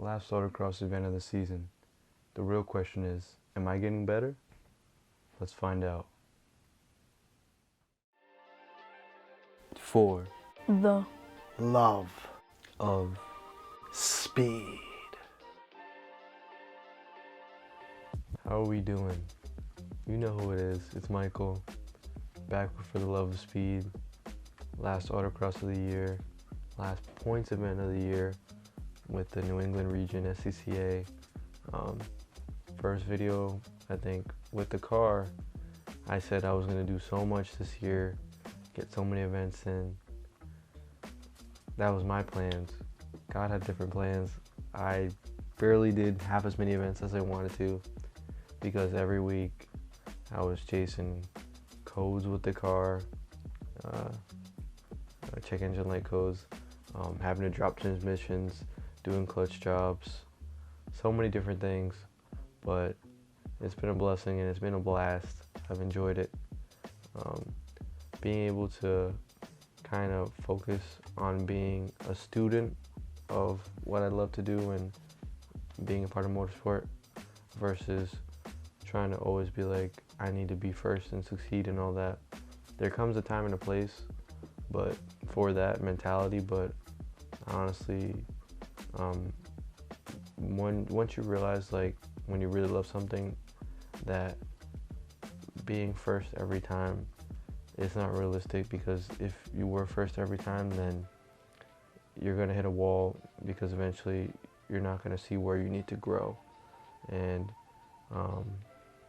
Last autocross event of the season. The real question is, am I getting better? Let's find out. 4. The love Of speed. how are we doing? You know who it is. It's Michael, back for the love of speed. Last autocross of the year, last points event of the year with the New England region SCCA. First video, I think, with the car. I said I was gonna do so much this year, get so many events in. That was my plans. God had different plans. I barely did half as many events as I wanted to, because every week I was chasing codes with the car, check engine light codes, having to drop transmissions, doing clutch jobs, so many different things. But it's been a blessing and it's been a blast. I've enjoyed it. Being able to kind of focus on being a student of what I love to do and being a part of motorsport versus trying to always be like, I need to be first and succeed and all that. There comes a time and a place but for that mentality, but honestly, once you realize, like, when you really love something, that being first every time is not realistic, because if you were first every time, then you're gonna hit a wall, because eventually you're not gonna see where you need to grow. And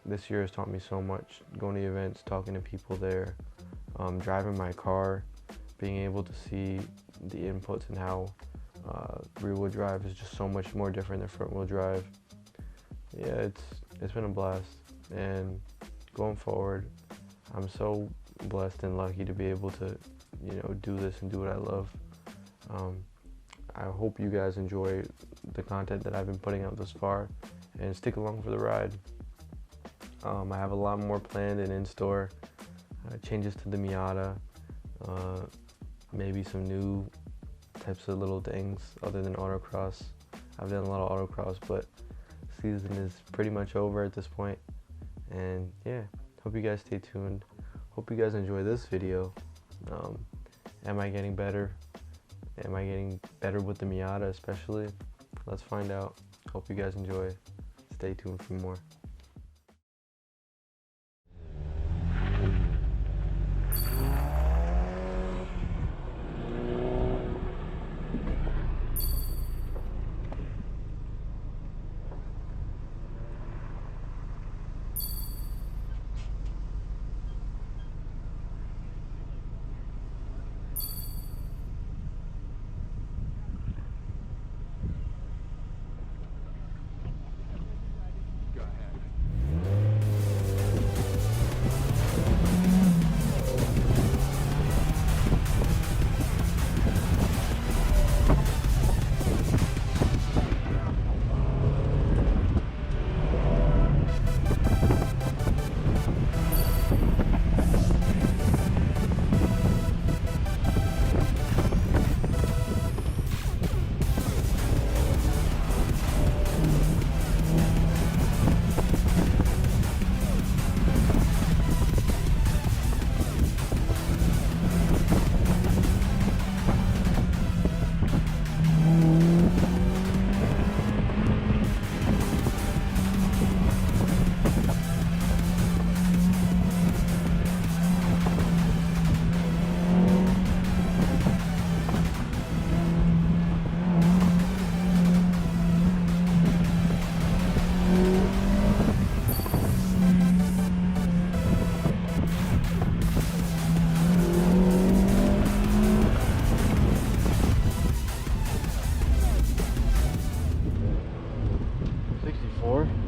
this year has taught me so much, going to events, talking to people there, driving my car, being able to see the inputs and how rear-wheel drive is just so much more different than front-wheel drive. Yeah, it's been a blast, and going forward, I'm so blessed and lucky to be able to, do this and do what I love. I hope you guys enjoy the content that I've been putting out thus far, and stick along for the ride. I have a lot more planned and in store. Changes to the Miata, maybe some new types of little things other than autocross. I've done a lot of autocross, but season is pretty much over at this point. And yeah, hope you guys stay tuned. Hope you guys enjoy this video. Am I getting better? Am I getting better with the Miata especially? Let's find out. Hope you guys enjoy. Stay tuned for more.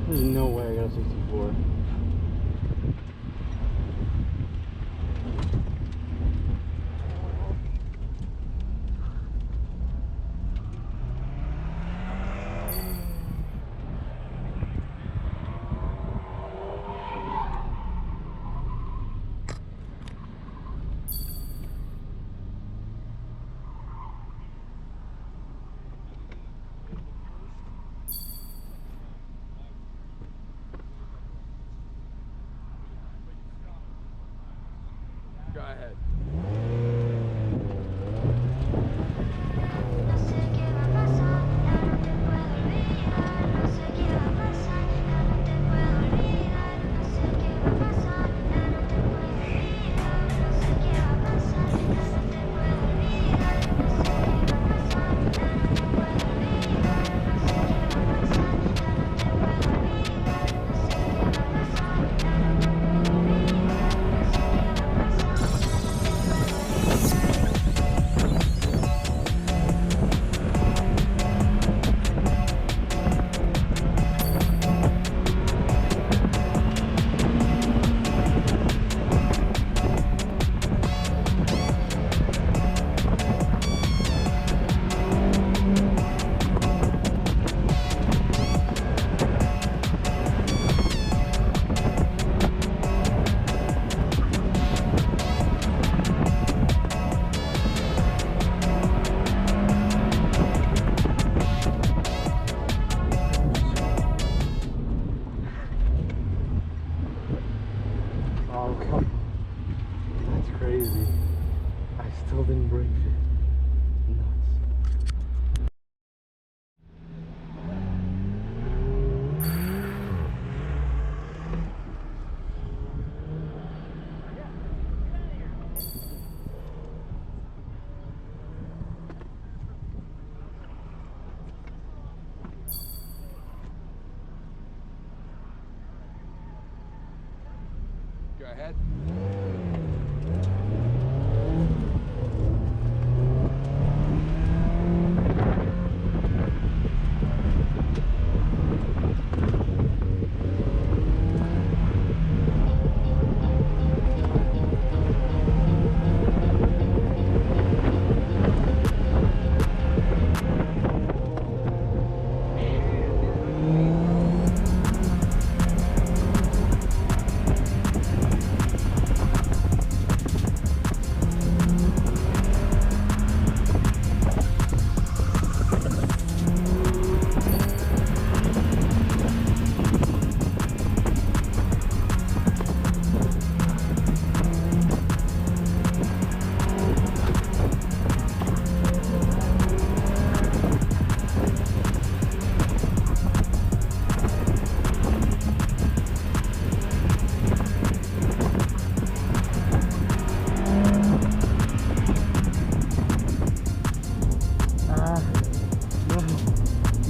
There's no way I got a 64. Go ahead.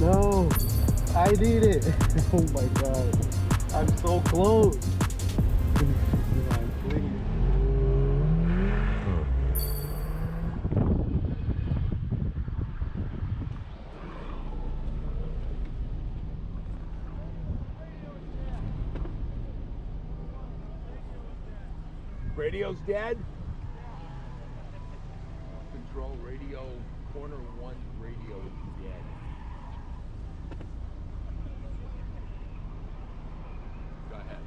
No, I need it. Oh my god, I'm so close. Come on, please. Radio's dead. Control radio, corner 1 radio is dead. Go ahead.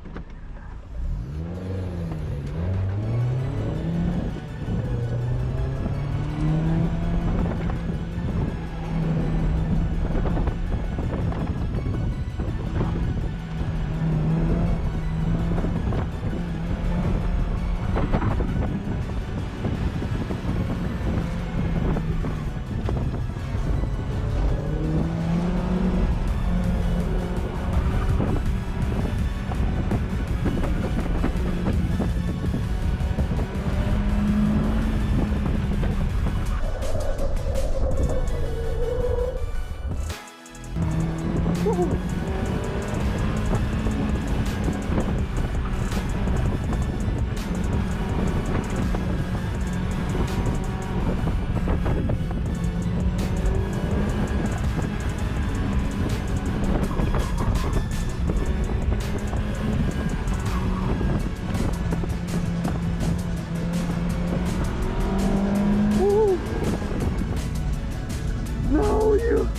No, you!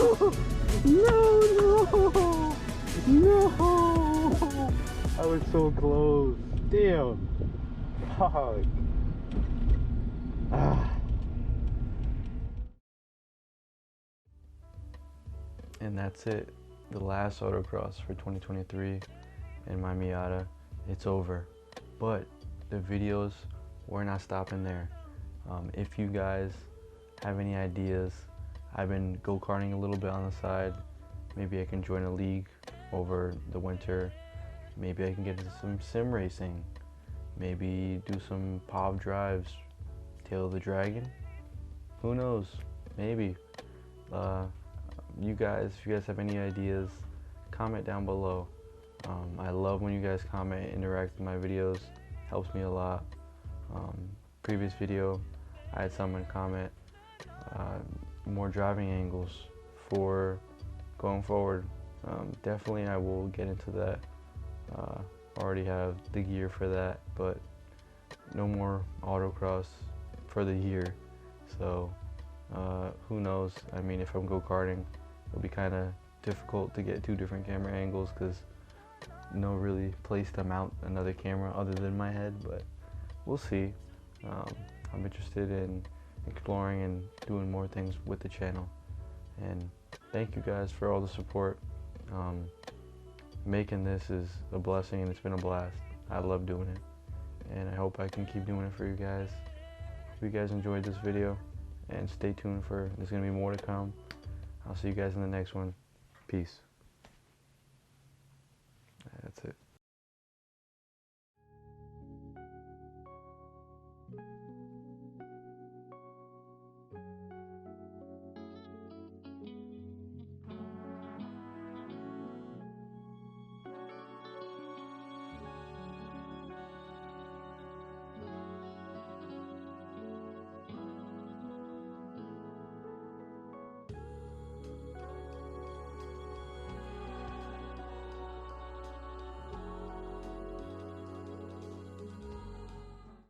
No! No! I was so close. Damn. Fuck. And that's it. The last autocross for 2023 in my Miata. It's over. But the videos, we're not stopping there. If you guys have any ideas, I've been go-karting a little bit on the side. Maybe I can join a league over the winter. Maybe I can get into some sim racing. Maybe do some pop drives. Tail of the Dragon. Who knows? Maybe. You guys, if you guys have any ideas, comment down below. I love when you guys comment, interact with my videos. Helps me a lot. Previous video, I had someone comment more driving angles for going forward. Definitely I will get into that. Already have the gear for that, but no more autocross for the year. So who knows? I mean, if I'm go-karting, it'll be kind of difficult to get 2 different camera angles because no really place to mount another camera other than my head, but we'll see. I'm interested in exploring and doing more things with the channel, and thank you guys for all the support. Making this is a blessing and it's been a blast. I love doing it, and I hope I can keep doing it for you guys. Hope you guys enjoyed this video, and stay tuned for there's gonna be more to come. I'll see you guys in the next one. Peace.